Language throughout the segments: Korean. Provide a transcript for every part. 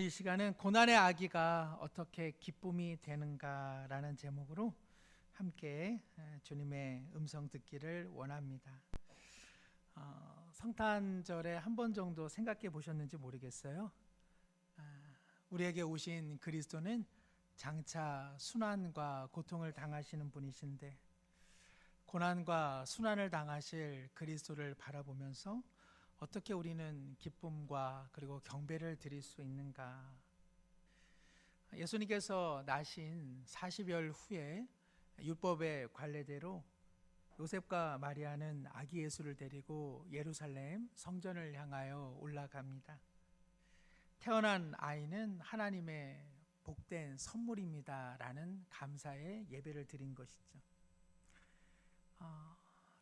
오늘 이 시간은 고난의 아기가 어떻게 기쁨이 되는가라는 제목으로 함께 주님의 음성 듣기를 원합니다. 성탄절에 한 번 정도 생각해 보셨는지 모르겠어요. 우리에게 오신 그리스도는 장차 순환과 고통을 당하시는 분이신데, 고난과 순환을 당하실 그리스도를 바라보면서 어떻게 우리는 기쁨과 그리고 경배를 드릴 수 있는가? 예수님께서 나신 40여 후에 율법의 관례대로 요셉과 마리아는 아기 예수를 데리고 예루살렘 성전을 향하여 올라갑니다. 태어난 아이는 하나님의 복된 선물입니다라는 감사의 예배를 드린 것이죠.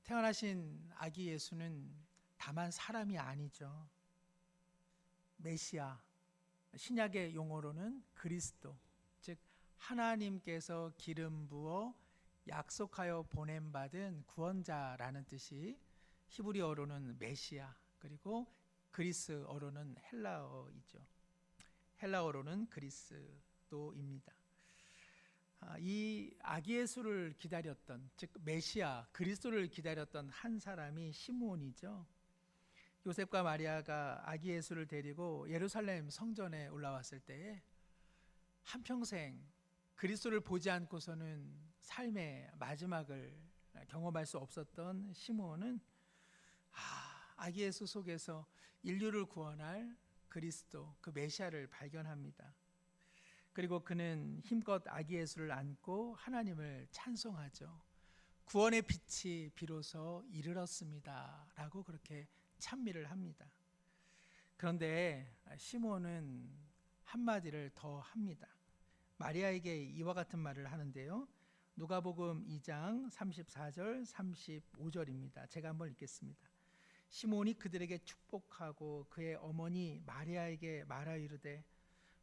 태어나신 아기 예수는 다만 사람이 아니죠. 메시아, 신약의 용어로는 그리스도, 즉 하나님께서 기름 부어 약속하여 보냄받은 구원자라는 뜻이 히브리어로는 메시아, 그리고 그리스어로는 헬라어이죠. 헬라어로는 그리스도입니다. 이 아기 예수를 기다렸던, 즉 메시아 그리스도를 기다렸던 한 사람이 시므온이죠. 요셉과 마리아가 아기 예수를 데리고 예루살렘 성전에 올라왔을 때에 한평생 그리스도를 보지 않고서는 삶의 마지막을 경험할 수 없었던 시므온은 아기 예수 속에서 인류를 구원할 그리스도, 그 메시아를 발견합니다. 그리고 그는 힘껏 아기 예수를 안고 하나님을 찬송하죠. 구원의 빛이 비로소 이르렀습니다 라고 그렇게 찬미를 합니다. 그런데 시므온은 한마디를 더 합니다. 마리아에게 이와 같은 말을 하는데요, 누가복음 2장 34절 35절입니다. 제가 한번 읽겠습니다. 시므온이 그들에게 축복하고 그의 어머니 마리아에게 말하 이르되,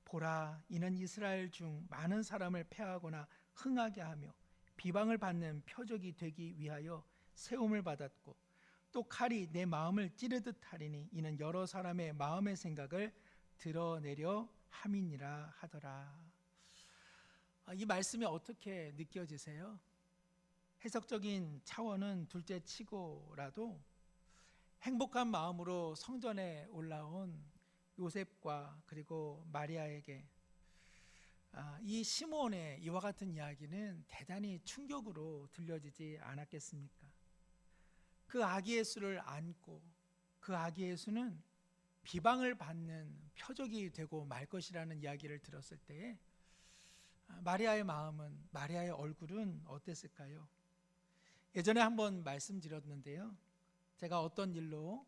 보라, 이는 이스라엘 중 많은 사람을 패하거나 흥하게 하며 비방을 받는 표적이 되기 위하여 세움을 받았고, 또 칼이 내 마음을 찌르듯 하리니 이는 여러 사람의 마음의 생각을 드러내려 함이니라 하더라. 이 말씀이 어떻게 느껴지세요? 해석적인 차원은 둘째 치고라도 행복한 마음으로 성전에 올라온 요셉과 그리고 마리아에게 이 시므온의 이와 같은 이야기는 대단히 충격으로 들려지지 않았겠습니까? 그 아기 예수를 안고 그 아기 예수는 비방을 받는 표적이 되고 말 것이라는 이야기를 들었을 때에 마리아의 마음은, 마리아의 얼굴은 어땠을까요? 예전에 한번 말씀드렸는데요, 제가 어떤 일로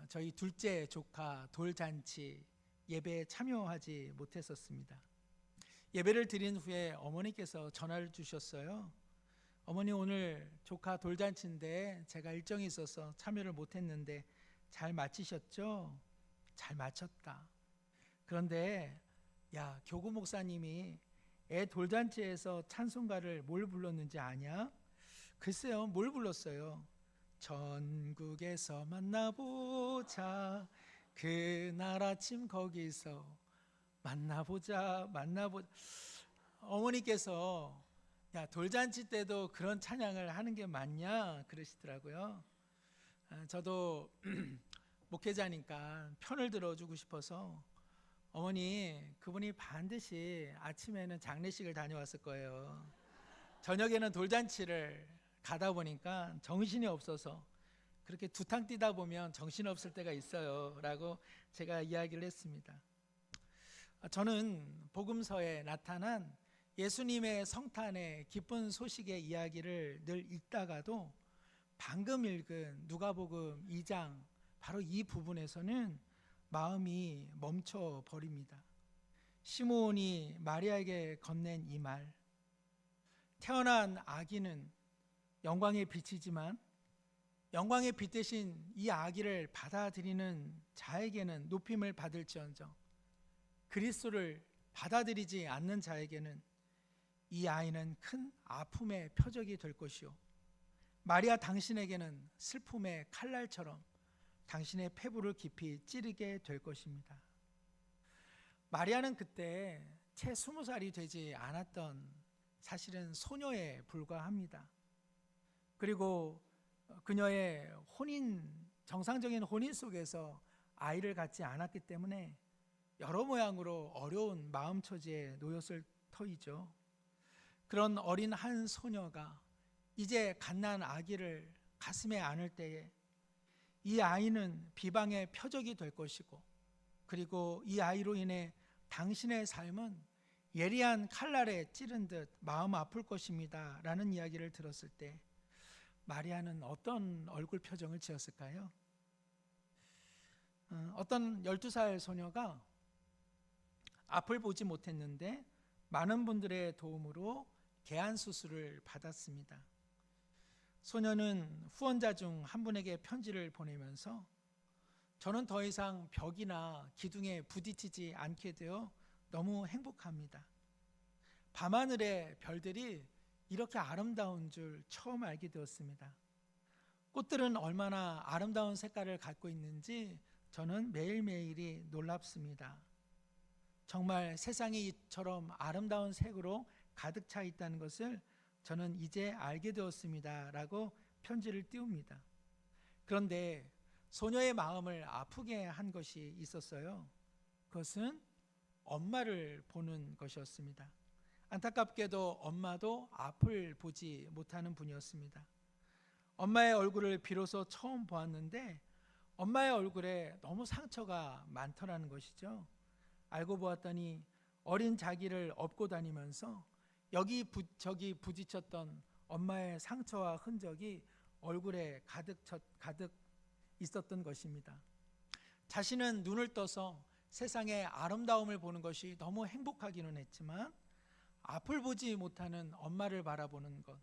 저희 둘째 조카 돌잔치 예배에 참여하지 못했었습니다. 예배를 드린 후에 어머니께서 전화를 주셨어요. 어머니, 오늘 조카 돌잔치인데 제가 일정이 있어서 참여를 못했는데 잘 마치셨죠? 잘 마쳤다. 그런데 교구 목사님이 애 돌잔치에서 찬송가를 뭘 불렀는지 아냐? 글쎄요, 뭘 불렀어요? 전국에서 만나보자, 그날 아침 거기서 만나보자. 어머니께서 돌잔치 때도 그런 찬양을 하는 게 맞냐 그러시더라고요. 저도 목회자니까 편을 들어주고 싶어서, 어머니, 그분이 반드시 아침에는 장례식을 다녀왔을 거예요. 저녁에는 돌잔치를 가다 보니까 정신이 없어서 그렇게 두탕 뛰다 보면 정신없을 때가 있어요 라고 제가 이야기를 했습니다. 저는 복음서에 나타난 예수님의 성탄의 기쁜 소식의 이야기를 늘 읽다가도 방금 읽은 누가복음 2장 바로 이 부분에서는 마음이 멈춰 버립니다. 시므온이 마리아에게 건넨 이 말, 태어난 아기는 영광의 빛이지만 영광의 빛 대신 이 아기를 받아들이는 자에게는 높임을 받을지언정 그리스도를 받아들이지 않는 자에게는 이 아이는 큰 아픔의 표적이 될 것이요, 마리아 당신에게는 슬픔의 칼날처럼 당신의 폐부를 깊이 찌르게 될 것입니다. 마리아는 그때 채 20살이 되지 않았던 사실은 소녀에 불과합니다. 그리고 그녀의 정상적인 혼인 속에서 아이를 갖지 않았기 때문에 여러 모양으로 어려운 마음 처지에 놓였을 터이죠. 그런 어린 한 소녀가 이제 갓난 아기를 가슴에 안을 때에 이 아이는 비방의 표적이 될 것이고, 그리고 이 아이로 인해 당신의 삶은 예리한 칼날에 찌른 듯 마음 아플 것입니다 라는 이야기를 들었을 때 마리아는 어떤 얼굴 표정을 지었을까요? 어떤 12살 소녀가 앞을 보지 못했는데 많은 분들의 도움으로 개안 수술을 받았습니다. 소녀는 후원자 중 한 분에게 편지를 보내면서 저는 더 이상 벽이나 기둥에 부딪히지 않게 되어 너무 행복합니다. 밤하늘의 별들이 이렇게 아름다운 줄 처음 알게 되었습니다. 꽃들은 얼마나 아름다운 색깔을 갖고 있는지 저는 매일매일이 놀랍습니다. 정말 세상이 이처럼 아름다운 색으로 가득 차 있다는 것을 저는 이제 알게 되었습니다 라고 편지를 띄웁니다. 그런데 소녀의 마음을 아프게 한 것이 있었어요. 그것은 엄마를 보는 것이었습니다. 안타깝게도 엄마도 앞을 보지 못하는 분이었습니다. 엄마의 얼굴을 비로소 처음 보았는데 엄마의 얼굴에 너무 상처가 많더라는 것이죠. 알고 보았더니 어린 자기를 업고 다니면서 여기저기 부딪혔던 엄마의 상처와 흔적이 얼굴에 가득 있었던 것입니다. 자신은 눈을 떠서 세상의 아름다움을 보는 것이 너무 행복하기는 했지만 앞을 보지 못하는 엄마를 바라보는 것,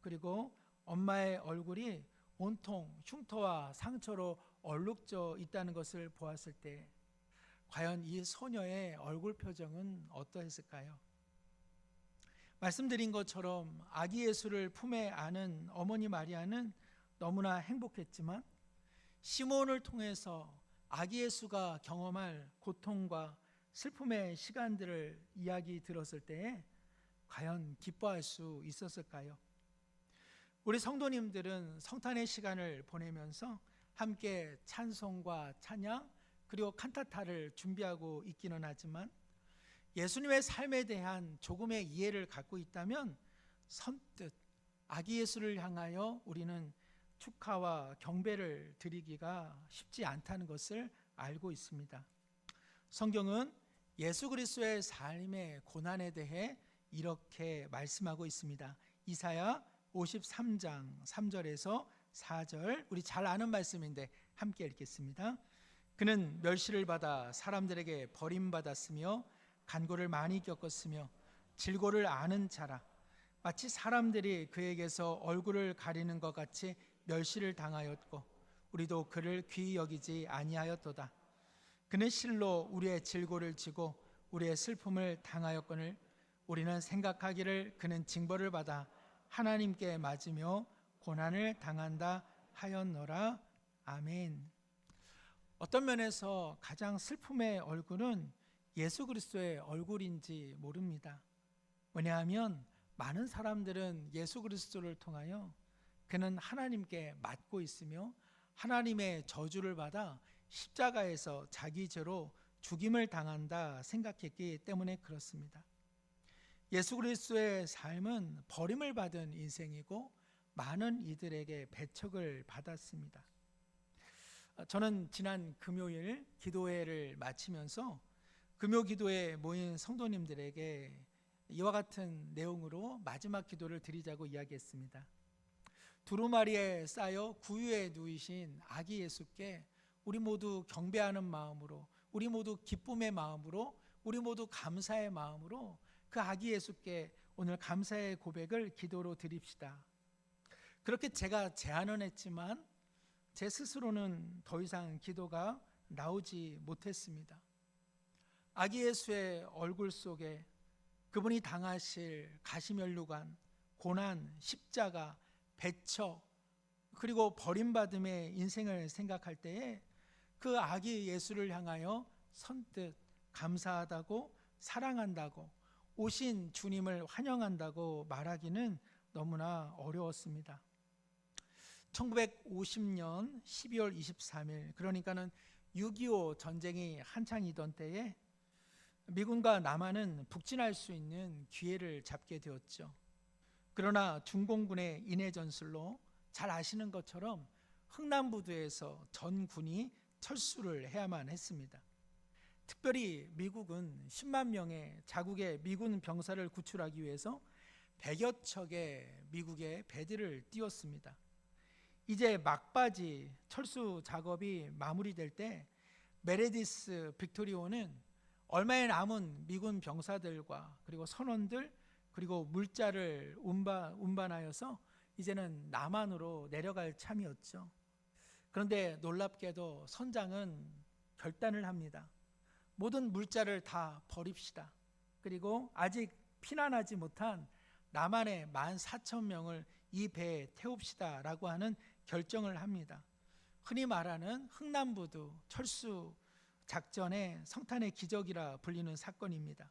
그리고 엄마의 얼굴이 온통 흉터와 상처로 얼룩져 있다는 것을 보았을 때 과연 이 소녀의 얼굴 표정은 어떠했을까요? 말씀드린 것처럼 아기 예수를 품에 안은 어머니 마리아는 너무나 행복했지만 시몬을 통해서 아기 예수가 경험할 고통과 슬픔의 시간들을 이야기 들었을 때에 과연 기뻐할 수 있었을까요? 우리 성도님들은 성탄의 시간을 보내면서 함께 찬송과 찬양 그리고 칸타타를 준비하고 있기는 하지만 예수님의 삶에 대한 조금의 이해를 갖고 있다면 선뜻 아기 예수를 향하여 우리는 축하와 경배를 드리기가 쉽지 않다는 것을 알고 있습니다. 성경은 예수 그리스도의 삶의 고난에 대해 이렇게 말씀하고 있습니다. 이사야 53장 3절에서 4절, 우리 잘 아는 말씀인데 함께 읽겠습니다. 그는 멸시를 받아 사람들에게 버림받았으며 간고를 많이 겪었으며 질고를 아는 자라. 마치 사람들이 그에게서 얼굴을 가리는 것 같이 멸시를 당하였고 우리도 그를 귀히 여기지 아니하였도다. 그는 실로 우리의 질고를 지고 우리의 슬픔을 당하였거늘 우리는 생각하기를 그는 징벌을 받아 하나님께 맞으며 고난을 당한다 하였노라. 아멘. 어떤 면에서 가장 슬픔의 얼굴은 예수 그리스도의 얼굴인지 모릅니다. 왜냐하면 많은 사람들은 예수 그리스도를 통하여 그는 하나님께 맞고 있으며 하나님의 저주를 받아 십자가에서 자기 죄로 죽임을 당한다 생각했기 때문에 그렇습니다. 예수 그리스도의 삶은 버림을 받은 인생이고 많은 이들에게 배척을 받았습니다. 저는 지난 금요일 기도회를 마치면서 금요 기도에 모인 성도님들에게 이와 같은 내용으로 마지막 기도를 드리자고 이야기했습니다. 두루마리에 쌓여 구유에 누이신 아기 예수께 우리 모두 경배하는 마음으로, 우리 모두 기쁨의 마음으로, 우리 모두 감사의 마음으로 그 아기 예수께 오늘 감사의 고백을 기도로 드립시다. 그렇게 제가 제안은 했지만 제 스스로는 더 이상 기도가 나오지 못했습니다. 아기 예수의 얼굴 속에 그분이 당하실 가시면류관, 고난, 십자가, 배척, 그리고 버림받음의 인생을 생각할 때에 그 아기 예수를 향하여 선뜻 감사하다고, 사랑한다고, 오신 주님을 환영한다고 말하기는 너무나 어려웠습니다. 1950년 12월 23일, 그러니까는 6.25 전쟁이 한창이던 때에 미군과 남한은 북진할 수 있는 기회를 잡게 되었죠. 그러나 중공군의 인해 전술로 잘 아시는 것처럼 흥남부두에서 전군이 철수를 해야만 했습니다. 특별히 미국은 10만 명의 자국의 미군 병사를 구출하기 위해서 100여 척의 미국의 배들을 띄웠습니다. 이제 막바지 철수 작업이 마무리될 때 메레디스 빅토리호는 얼마에 남은 미군 병사들과 그리고 선원들 그리고 물자를 운반하여서 이제는 남한으로 내려갈 참이었죠. 그런데 놀랍게도 선장은 결단을 합니다. 모든 물자를 다 버립시다. 그리고 아직 피난하지 못한 남한의 14,000명을 이 배에 태웁시다 라고 하는 결정을 합니다. 흔히 말하는 흥남부두 철수 작전의 성탄의 기적이라 불리는 사건입니다.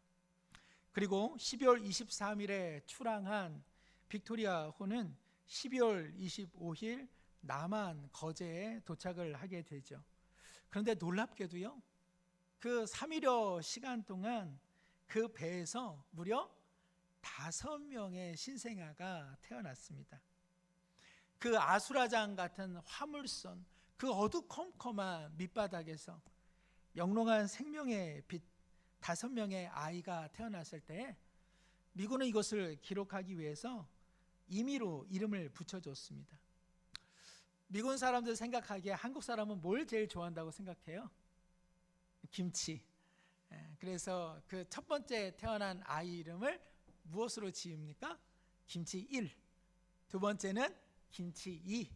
그리고 12월 23일에 출항한 빅토리아호는 12월 25일 남한 거제에 도착을 하게 되죠. 그런데 놀랍게도요, 그 3일여 시간 동안 그 배에서 무려 5명의 신생아가 태어났습니다. 그 아수라장 같은 화물선, 그 어두컴컴한 밑바닥에서 영롱한 생명의 빛 5명의 아이가 태어났을 때 미군은 이것을 기록하기 위해서 임의로 이름을 붙여줬습니다. 미군 사람들 생각하기에 한국 사람은 뭘 제일 좋아한다고 생각해요? 김치. 그래서 그 첫 번째 태어난 아이 이름을 무엇으로 지읍니까? 김치 1. 두 번째는 김치 2,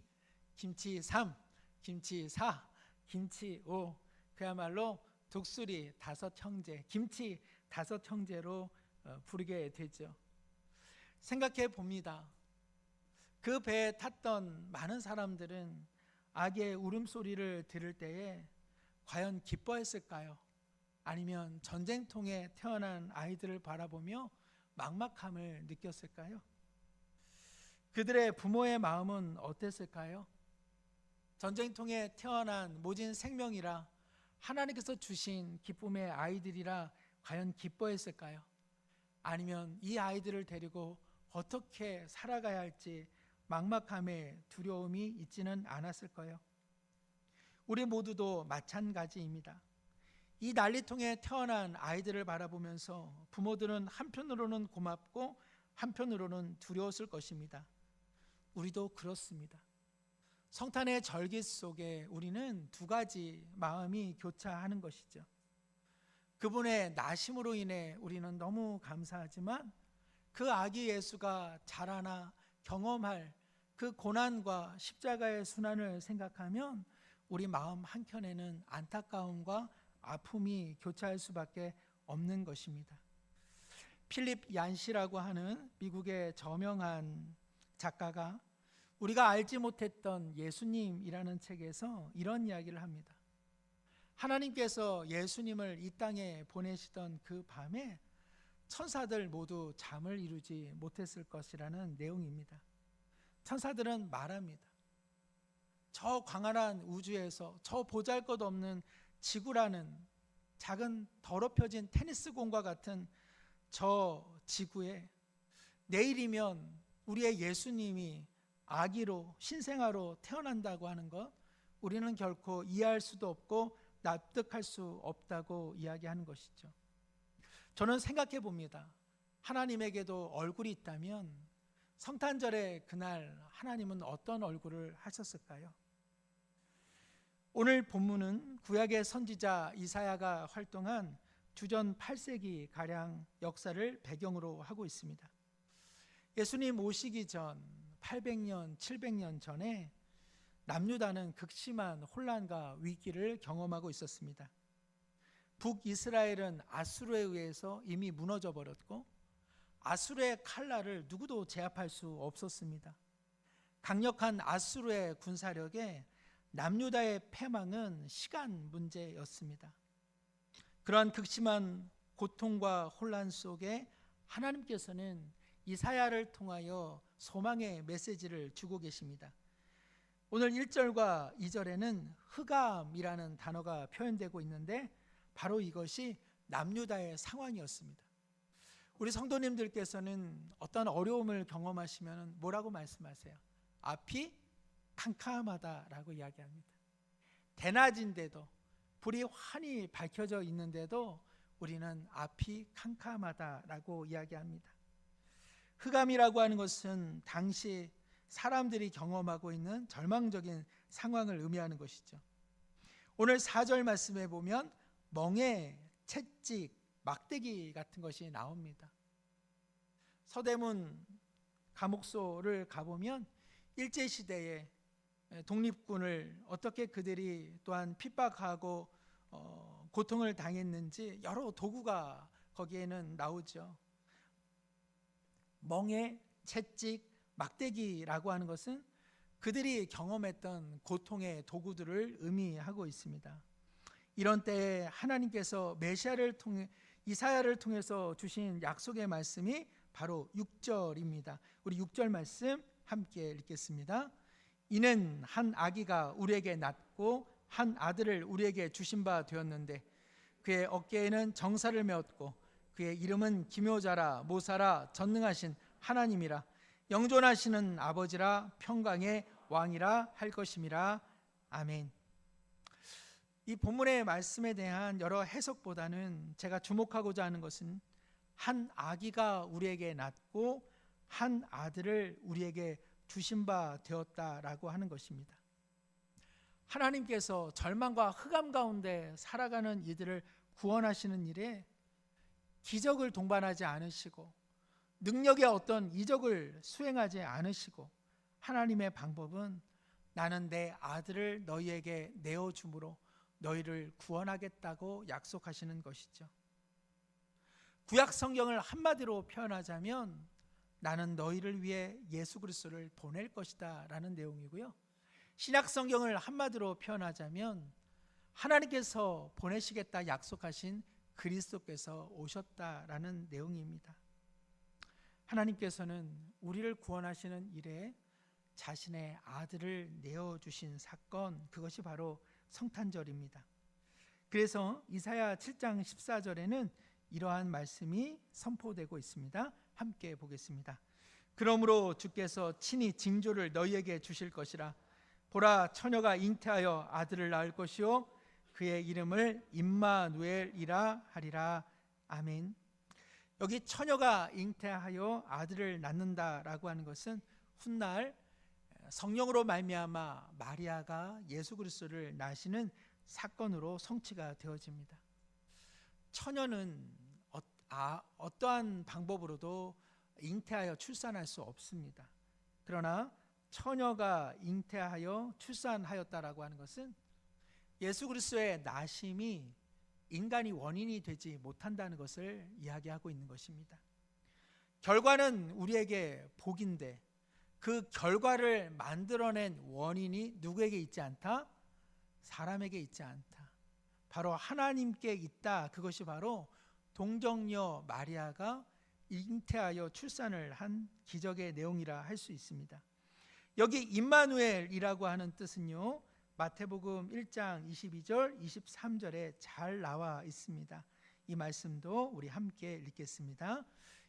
김치 3, 김치 4, 김치 5. 그야말로 독수리 5형제, 김치 5형제로 부르게 되죠. 생각해 봅니다. 그 배에 탔던 많은 사람들은 아기의 울음소리를 들을 때에 과연 기뻐했을까요? 아니면 전쟁통에 태어난 아이들을 바라보며 막막함을 느꼈을까요? 그들의 부모의 마음은 어땠을까요? 전쟁통에 태어난 모진 생명이라 하나님께서 주신 기쁨의 아이들이라 과연 기뻐했을까요? 아니면 이 아이들을 데리고 어떻게 살아가야 할지 막막함에 두려움이 있지는 않았을까요? 우리 모두도 마찬가지입니다. 이 난리통에 태어난 아이들을 바라보면서 부모들은 한편으로는 고맙고 한편으로는 두려웠을 것입니다. 우리도 그렇습니다. 성탄의 절기 속에 우리는 두 가지 마음이 교차하는 것이죠. 그분의 나심으로 인해 우리는 너무 감사하지만 그 아기 예수가 자라나 경험할 그 고난과 십자가의 순환을 생각하면 우리 마음 한켠에는 안타까움과 아픔이 교차할 수밖에 없는 것입니다. 필립 얀시라고 하는 미국의 저명한 작가가 우리가 알지 못했던 예수님이라는 책에서 이런 이야기를 합니다. 하나님께서 예수님을 이 땅에 보내시던 그 밤에 천사들 모두 잠을 이루지 못했을 것이라는 내용입니다. 천사들은 말합니다. 저 광활한 우주에서 저 보잘것없는 지구라는 작은 더럽혀진 테니스공과 같은 저 지구에 내일이면 우리의 예수님이 아기로 신생아로 태어난다고 하는 것, 우리는 결코 이해할 수도 없고 납득할 수 없다고 이야기하는 것이죠. 저는 생각해 봅니다. 하나님에게도 얼굴이 있다면 성탄절의 그날 하나님은 어떤 얼굴을 하셨을까요? 오늘 본문은 구약의 선지자 이사야가 활동한 주전 8세기 가량 역사를 배경으로 하고 있습니다. 예수님 오시기 전 800년, 700년 전에 남유다는 극심한 혼란과 위기를 경험하고 있었습니다. 북이스라엘은 아수르에 의해서 이미 무너져 버렸고 아수르의 칼날을 누구도 제압할 수 없었습니다. 강력한 아수르의 군사력에 남유다의 패망은 시간 문제였습니다. 그러한 극심한 고통과 혼란 속에 하나님께서는 이사야를 통하여 소망의 메시지를 주고 계십니다. 오늘 1절과 2절에는 흑암이라는 단어가 표현되고 있는데 바로 이것이 남유다의 상황이었습니다. 우리 성도님들께서는 어떤 어려움을 경험하시면 뭐라고 말씀하세요? 앞이 캄캄하다라고 이야기합니다. 대낮인데도 불이 환히 밝혀져 있는데도 우리는 앞이 캄캄하다라고 이야기합니다. 흑암이라고 하는 것은 당시 사람들이 경험하고 있는 절망적인 상황을 의미하는 것이죠. 오늘 4절 말씀에 보면 멍에, 채찍, 막대기 같은 것이 나옵니다. 서대문 감옥소를 가보면 일제시대에 독립군을 어떻게 그들이 또한 핍박하고 고통을 당했는지 여러 도구가 거기에는 나오죠. 멍에, 채찍, 막대기라고 하는 것은 그들이 경험했던 고통의 도구들을 의미하고 있습니다. 이런 때에 하나님께서 메시아를 통해 이사야를 통해서 주신 약속의 말씀이 바로 6절입니다. 우리 6절 말씀 함께 읽겠습니다. 이는 한 아기가 우리에게 낳고 한 아들을 우리에게 주신 바 되었는데 그의 어깨에는 정사를 메었고 그의 이름은 기묘자라 모사라 전능하신 하나님이라 영존하시는 아버지라 평강의 왕이라 할 것임이라. 아멘. 이 본문의 말씀에 대한 여러 해석보다는 제가 주목하고자 하는 것은 한 아기가 우리에게 낳고 한 아들을 우리에게 주신 바 되었다라고 하는 것입니다. 하나님께서 절망과 흑암 가운데 살아가는 이들을 구원하시는 일에 기적을 동반하지 않으시고 능력의 어떤 이적을 수행하지 않으시고 하나님의 방법은 나는 내 아들을 너희에게 내어줌으로 너희를 구원하겠다고 약속하시는 것이죠. 구약 성경을 한마디로 표현하자면 나는 너희를 위해 예수 그리스도를 보낼 것이다 라는 내용이고요. 신약 성경을 한마디로 표현하자면 하나님께서 보내시겠다 약속하신 그리스도께서 오셨다라는 내용입니다. 하나님께서는 우리를 구원하시는 일에 자신의 아들을 내어주신 사건, 그것이 바로 성탄절입니다. 그래서 이사야 7장 14절에는 이러한 말씀이 선포되고 있습니다. 함께 보겠습니다. 그러므로 주께서 친히 징조를 너희에게 주실 것이라. 보라, 처녀가 잉태하여 아들을 낳을 것이요 그의 이름을 임마누엘이라 하리라. 아멘. 여기 처녀가 잉태하여 아들을 낳는다라고 하는 것은 훗날 성령으로 말미암아 마리아가 예수 그리스도를 낳으시는 사건으로 성취가 되어집니다. 처녀는 어떠한 방법으로도 잉태하여 출산할 수 없습니다. 그러나 처녀가 잉태하여 출산하였다라고 하는 것은 예수 그리스도의 나심이 인간이 원인이 되지 못한다는 것을 이야기하고 있는 것입니다. 결과는 우리에게 복인데 그 결과를 만들어낸 원인이 누구에게 있지 않다? 사람에게 있지 않다. 바로 하나님께 있다. 그것이 바로 동정녀 마리아가 잉태하여 출산을 한 기적의 내용이라 할 수 있습니다. 여기 임마누엘이라고 하는 뜻은요, 마태복음 1장 22절 23절에 잘 나와 있습니다. 이 말씀도 우리 함께 읽겠습니다.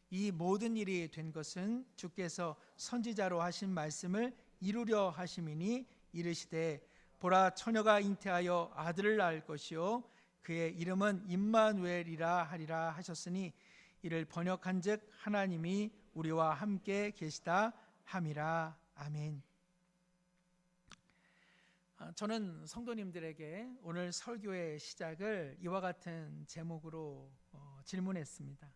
이 모든 일이 된 것은 주께서 선지자로 하신 말씀을 이루려 하심이니 이르시되 보라, 처녀가 잉태하여 아들을 낳을 것이요 그의 이름은 임마누엘이라 하리라 하셨으니 이를 번역한즉 하나님이 우리와 함께 계시다 함이라. 아멘. 저는 성도님들에게 오늘 설교의 시작을 이와 같은 제목으로 질문했습니다.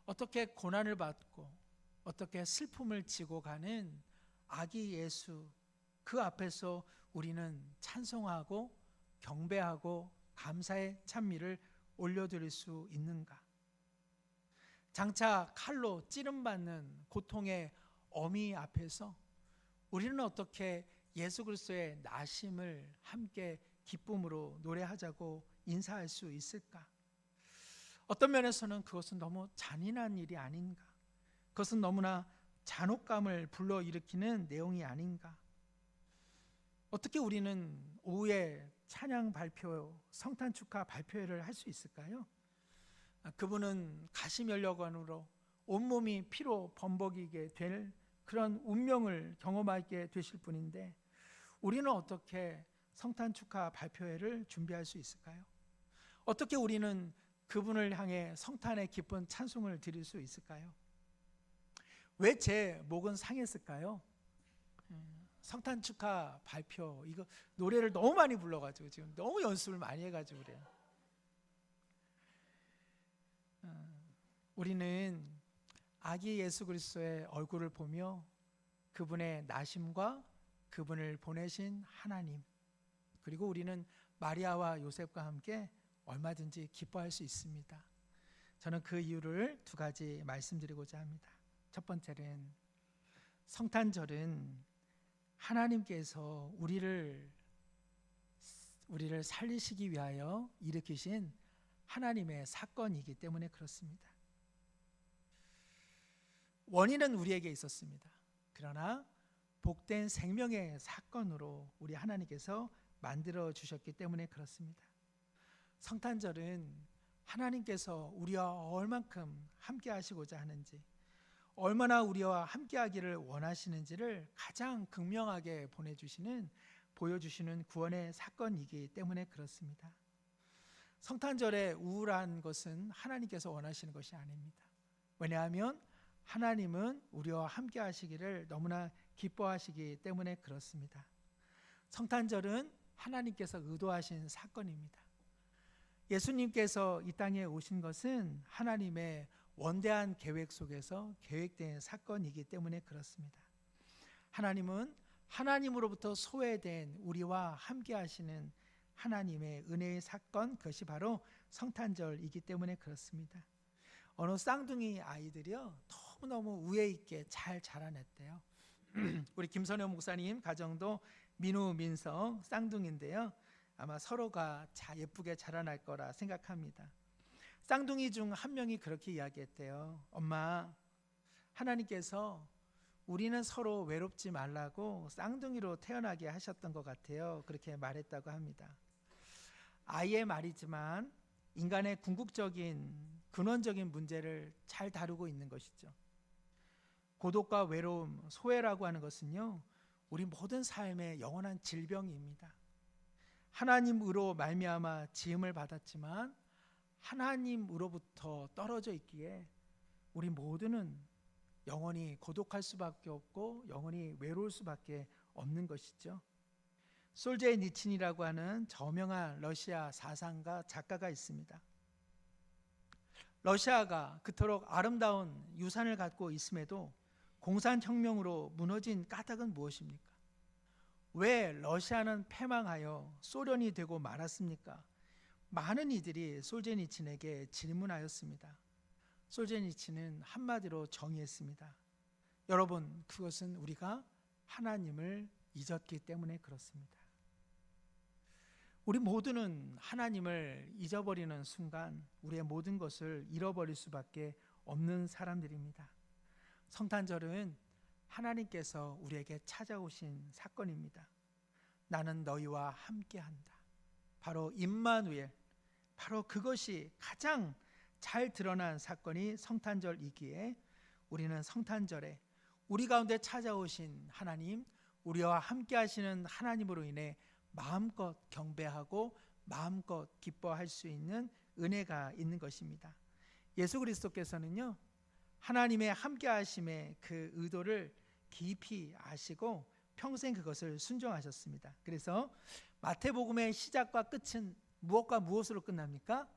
어떻게 고난을 받고 어떻게 슬픔을 지고 가는 아기 예수, 그 앞에서 우리는 찬송하고 경배하고 감사의 찬미를 올려드릴 수 있는가? 장차 칼로 찌름받는 고통의 어미 앞에서 우리는 어떻게 예수 그리스도의 나심을 함께 기쁨으로 노래하자고 인사할 수 있을까? 어떤 면에서는 그것은 너무 잔인한 일이 아닌가, 그것은 너무나 잔혹감을 불러일으키는 내용이 아닌가. 어떻게 우리는 오후에 찬양 발표, 성탄 축하 발표회를 할 수 있을까요? 그분은 가시면류관으로 온몸이 피로 범벅이게 될 그런 운명을 경험하게 되실 분인데, 우리는 어떻게 성탄 축하 발표회를 준비할 수 있을까요? 어떻게 우리는 그분을 향해 성탄의 기쁜 찬송을 드릴 수 있을까요? 왜 제 목은 상했을까요? 성탄 축하 발표, 이거 노래를 너무 많이 불러가지고 지금 너무 연습을 많이 해가지고 그래요. 우리는 아기 예수 그리스도의 얼굴을 보며 그분의 나심과 그분을 보내신 하나님, 그리고 우리는 마리아와 요셉과 함께 얼마든지 기뻐할 수 있습니다. 저는 그 이유를 두 가지 말씀드리고자 합니다. 첫 번째는 성탄절은 하나님께서 우리를 살리시기 위하여 일으키신 하나님의 사건이기 때문에 그렇습니다. 원인은 우리에게 있었습니다. 그러나 복된 생명의 사건으로 우리 하나님께서 만들어 주셨기 때문에 그렇습니다. 성탄절은 하나님께서 우리와 얼만큼 함께 하시고자 하는지, 얼마나 우리와 함께 하기를 원하시는지를 가장 극명하게 보여주시는 구원의 사건이기 때문에 그렇습니다. 성탄절에 우울한 것은 하나님께서 원하시는 것이 아닙니다. 왜냐하면 하나님은 우리와 함께 하시기를 너무나 기뻐하시기 때문에 그렇습니다. 성탄절은 하나님께서 의도하신 사건입니다. 예수님께서 이 땅에 오신 것은 하나님의 원대한 계획 속에서 계획된 사건이기 때문에 그렇습니다. 하나님은 하나님으로부터 소외된 우리와 함께 하시는 하나님의 은혜의 사건, 그것이 바로 성탄절이기 때문에 그렇습니다. 어느 쌍둥이 아이들이요, 너무너무 우애 있게 잘 자라냈대요. 우리 김선영 목사님 가정도 민우, 민성 쌍둥이인데요, 아마 서로가 예쁘게 자라날 거라 생각합니다. 쌍둥이 중 한 명이 그렇게 이야기했대요. 엄마, 하나님께서 우리는 서로 외롭지 말라고 쌍둥이로 태어나게 하셨던 것 같아요. 그렇게 말했다고 합니다. 아이의 말이지만 인간의 궁극적인 근원적인 문제를 잘 다루고 있는 것이죠. 고독과 외로움, 소외라고 하는 것은요, 우리 모든 삶의 영원한 질병입니다. 하나님으로 말미암아 지음을 받았지만 하나님으로부터 떨어져 있기에 우리 모두는 영원히 고독할 수밖에 없고 영원히 외로울 수밖에 없는 것이죠. 솔제니친이라고 하는 저명한 러시아 사상가, 작가가 있습니다. 러시아가 그토록 아름다운 유산을 갖고 있음에도 공산혁명으로 무너진 까닭은 무엇입니까? 왜 러시아는 패망하여 소련이 되고 말았습니까? 많은 이들이 솔제니친에게 질문하였습니다. 솔제니친은 한마디로 정의했습니다. 여러분, 그것은 우리가 하나님을 잊었기 때문에 그렇습니다. 우리 모두는 하나님을 잊어버리는 순간 우리의 모든 것을 잃어버릴 수밖에 없는 사람들입니다. 성탄절은 하나님께서 우리에게 찾아오신 사건입니다. 나는 너희와 함께한다. 바로 임마누엘, 바로 그것이 가장 잘 드러난 사건이 성탄절이기에 우리는 성탄절에 우리 가운데 찾아오신 하나님, 우리와 함께 하시는 하나님으로 인해 마음껏 경배하고 마음껏 기뻐할 수 있는 은혜가 있는 것입니다. 예수 그리스도께서는요, 하나님의 함께 하심의 그 의도를 깊이 아시고 평생 그것을 순종하셨습니다. 그래서 마태복음의 시작과 끝은 무엇과 무엇으로 끝납니까?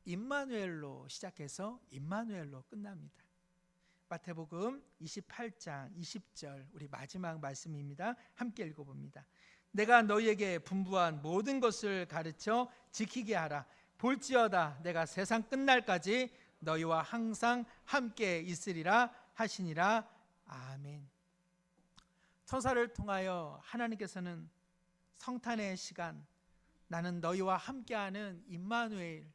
임마누엘로 시작해서 임마누엘로 끝납니다. 마태복음 28장 20절, 우리 마지막 말씀입니다. 함께 읽어봅니다. 내가 너희에게 분부한 모든 것을 가르쳐 지키게 하라. 볼지어다 내가 세상 끝날까지 너희와 항상 함께 있으리라 하시니라. 아멘. 천사를 통하여 하나님께서는 성탄의 시간, 나는 너희와 함께하는 임마누엘,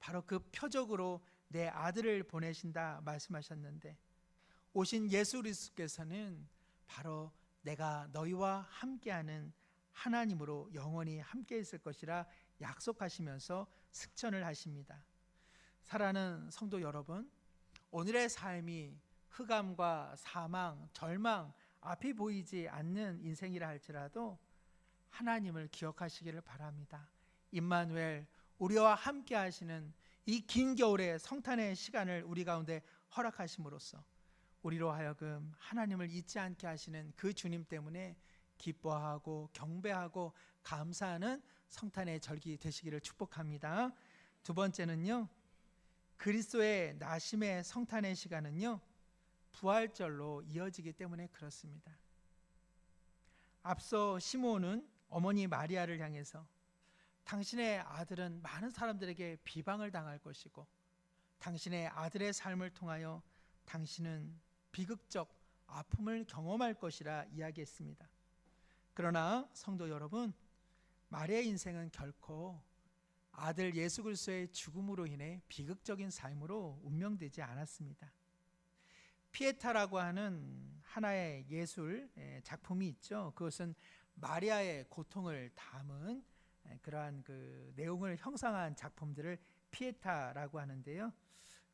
바로 그 표적으로 내 아들을 보내신다 말씀하셨는데, 오신 예수 그리스도께서는 바로 내가 너희와 함께하는 하나님으로 영원히 함께 있을 것이라 약속하시면서 승천을 하십니다. 사랑하는 성도 여러분, 오늘의 삶이 흑암과 사망, 절망, 앞이 보이지 않는 인생이라 할지라도 하나님을 기억하시기를 바랍니다. 임마누엘, 우리와 함께 하시는 이 긴 겨울의 성탄의 시간을 우리 가운데 허락하심으로써 우리로 하여금 하나님을 잊지 않게 하시는 그 주님 때문에 기뻐하고 경배하고 감사하는 성탄의 절기 되시기를 축복합니다. 두 번째는요, 그리스도의 나심의 성탄의 시간은요, 부활절로 이어지기 때문에 그렇습니다. 앞서 시므온은 어머니 마리아를 향해서 당신의 아들은 많은 사람들에게 비방을 당할 것이고 당신의 아들의 삶을 통하여 당신은 비극적 아픔을 경험할 것이라 이야기했습니다. 그러나 성도 여러분, 마리아의 인생은 결코 아들 예수 그리스도의 죽음으로 인해 비극적인 삶으로 운명되지 않았습니다. 피에타라고 하는 하나의 예술 작품이 있죠. 그것은 마리아의 고통을 담은 그러한 그 내용을 형상한 작품들을 피에타라고 하는데요.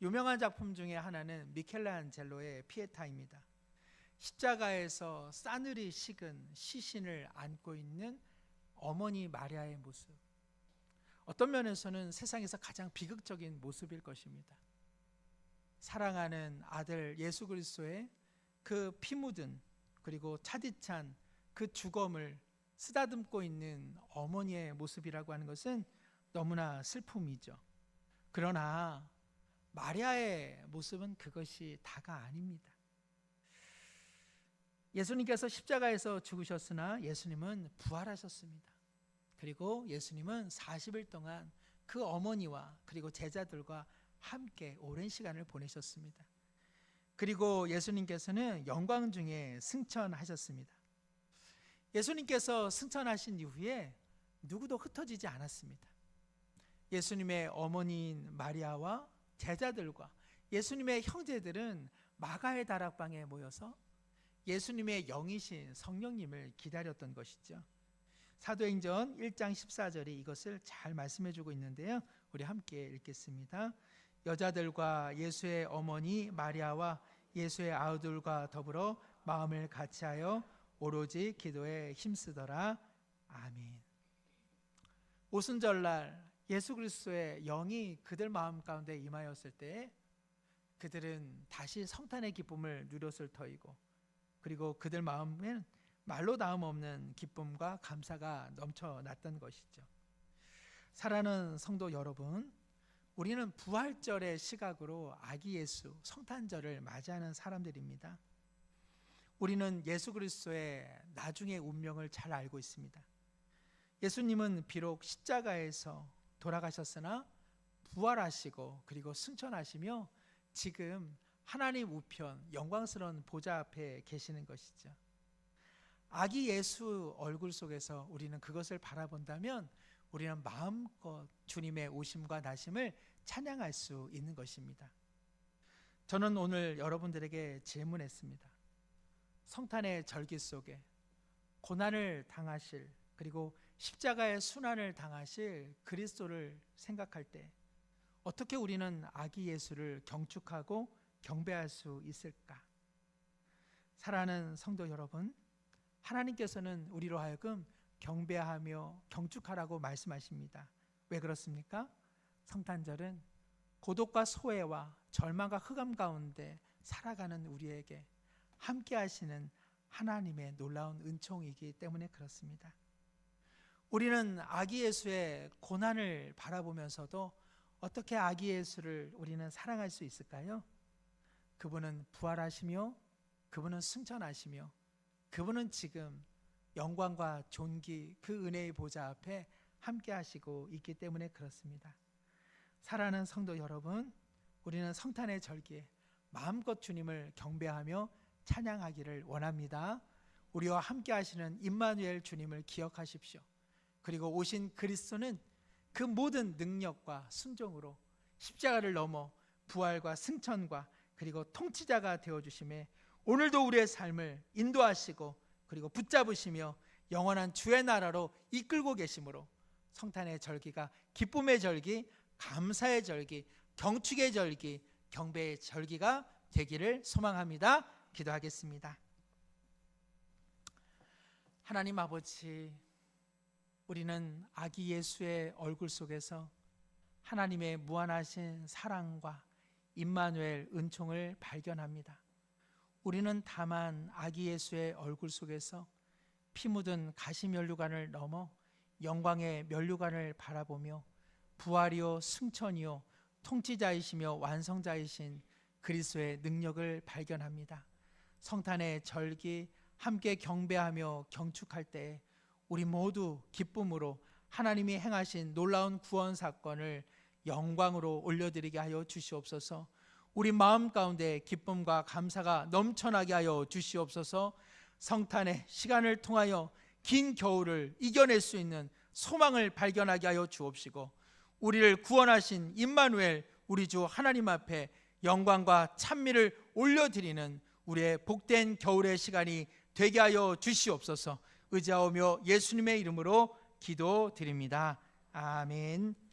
유명한 작품 중에 하나는 미켈란젤로의 피에타입니다. 십자가에서 싸늘히 식은 시신을 안고 있는 어머니 마리아의 모습, 어떤 면에서는 세상에서 가장 비극적인 모습일 것입니다. 사랑하는 아들 예수 그리스도의 그 피 묻은 그리고 차디찬 그 죽음을 쓰다듬고 있는 어머니의 모습이라고 하는 것은 너무나 슬픔이죠. 그러나 마리아의 모습은 그것이 다가 아닙니다. 예수님께서 십자가에서 죽으셨으나 예수님은 부활하셨습니다. 그리고 예수님은 40일 동안 그 어머니와 그리고 제자들과 함께 오랜 시간을 보내셨습니다. 그리고 예수님께서는 영광 중에 승천하셨습니다. 예수님께서 승천하신 이후에 누구도 흩어지지 않았습니다. 예수님의 어머니인 마리아와 제자들과 예수님의 형제들은 마가의 다락방에 모여서 예수님의 영이신 성령님을 기다렸던 것이죠. 사도행전 1장 14절이 이것을 잘 말씀해 주고 있는데요. 우리 함께 읽겠습니다. 여자들과 예수의 어머니 마리아와 예수의 아우들과 더불어 마음을 같이하여 오로지 기도에 힘쓰더라. 아멘. 오순절날 예수 그리스도의 영이 그들 마음 가운데 임하였을 때 그들은 다시 성탄의 기쁨을 누렸을 터이고, 그리고 그들 마음에는 말로 다음 없는 기쁨과 감사가 넘쳐났던 것이죠. 사랑하는 성도 여러분, 우리는 부활절의 시각으로 아기 예수 성탄절을 맞이하는 사람들입니다. 우리는 예수 그리스도의 나중의 운명을 잘 알고 있습니다. 예수님은 비록 십자가에서 돌아가셨으나 부활하시고 그리고 승천하시며 지금 하나님 우편 영광스러운 보좌 앞에 계시는 것이죠. 아기 예수 얼굴 속에서 우리는 그것을 바라본다면 우리는 마음껏 주님의 오심과 나심을 찬양할 수 있는 것입니다. 저는 오늘 여러분들에게 질문했습니다. 성탄의 절기 속에 고난을 당하실, 그리고 십자가의 순환을 당하실 그리스도를 생각할 때 어떻게 우리는 아기 예수를 경축하고 경배할 수 있을까? 사랑하는 성도 여러분, 하나님께서는 우리로 하여금 경배하며 경축하라고 말씀하십니다. 왜 그렇습니까? 성탄절은 고독과 소외와 절망과 흑암 가운데 살아가는 우리에게 함께 하시는 하나님의 놀라운 은총이기 때문에 그렇습니다. 우리는 아기 예수의 고난을 바라보면서도 어떻게 아기 예수를 우리는 사랑할 수 있을까요? 그분은 부활하시며 그분은 승천하시며 그분은 지금 영광과 존귀 그 은혜의 보좌 앞에 함께 하시고 있기 때문에 그렇습니다. 사랑하는 성도 여러분, 우리는 성탄의 절기에 마음껏 주님을 경배하며 찬양하기를 원합니다. 우리와 함께 하시는 임마누엘 주님을 기억하십시오. 그리고 오신 그리스도는 그 모든 능력과 순종으로 십자가를 넘어 부활과 승천과 그리고 통치자가 되어주심에 오늘도 우리의 삶을 인도하시고 그리고 붙잡으시며 영원한 주의 나라로 이끌고 계심으로 성탄의 절기가 기쁨의 절기, 감사의 절기, 경축의 절기, 경배의 절기가 되기를 소망합니다. 기도하겠습니다. 하나님 아버지, 우리는 아기 예수의 얼굴 속에서 하나님의 무한하신 사랑과 임마누엘 은총을 발견합니다. 우리는 다만 아기 예수의 얼굴 속에서 피 묻은 가시면류관을 넘어 영광의 면류관을 바라보며 부활이요 승천이요 통치자이시며 완성자이신 그리스도의 능력을 발견합니다. 성탄의 절기 함께 경배하며 경축할 때 우리 모두 기쁨으로 하나님이 행하신 놀라운 구원 사건을 영광으로 올려드리게 하여 주시옵소서. 우리 마음 가운데 기쁨과 감사가 넘쳐나게 하여 주시옵소서. 성탄의 시간을 통하여 긴 겨울을 이겨낼 수 있는 소망을 발견하게 하여 주옵시고 우리를 구원하신 임마누엘 우리 주 하나님 앞에 영광과 찬미를 올려드리는 우리의 복된 겨울의 시간이 되게 하여 주시옵소서. 의지하오며 예수님의 이름으로 기도드립니다. 아멘.